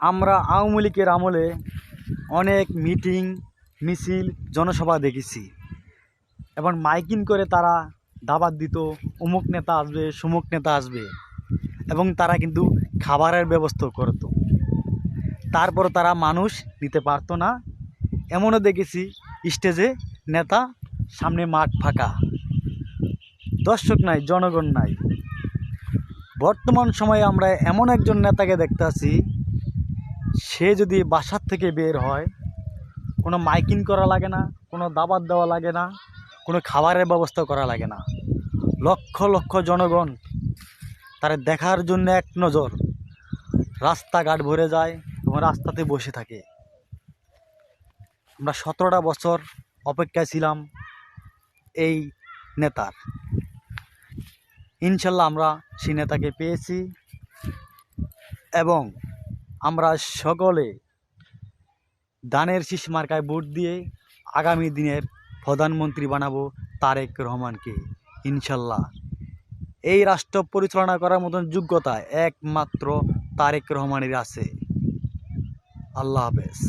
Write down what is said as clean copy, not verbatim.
আমরা আওয়ামী লীগের আমলে অনেক মিটিং মিছিল জনসভা দেখেছি এবং মাইকিং করে তারা দাবাত দিত, অমুক নেতা আসবে, সমুক নেতা আসবে, এবং তারা কিন্তু খাবারের ব্যবস্থা করতো। তারপর তারা মানুষ নিতে পারতো না। এমনও দেখেছি স্টেজে নেতা, সামনে মাঠ ফাঁকা, দর্শক নাই, জনগণ নাই। বর্তমান সময়ে আমরা এমন একজন নেতাকে দেখতে আছি, সে যদি বাসার থেকে বের হয়, কোনো মাইকিং করা লাগে না, কোনো দাবাত দেওয়া লাগে না, কোনো খাবারের ব্যবস্থা করা লাগে না। লক্ষ লক্ষ জনগণ তার দেখার জন্য এক নজর রাস্তাঘাট ভরে যায় এবং রাস্তাতে বসে থাকে। আমরা 17টা বছর অপেক্ষায় ছিলাম এই নেতার। ইনশাল্লাহ আমরা সেই নেতাকে পেয়েছি এবং আমরা সকলে ধানের শীষ মার্কায় ভোট দিয়ে আগামী দিনের প্রধানমন্ত্রী বানাবো তারেক রহমানকে। ইনশাল্লাহ এই রাষ্ট্র পরিচালনা করার মতন যোগ্যতা একমাত্র তারেক রহমানের আছে। আল্লাহ হাফেজ।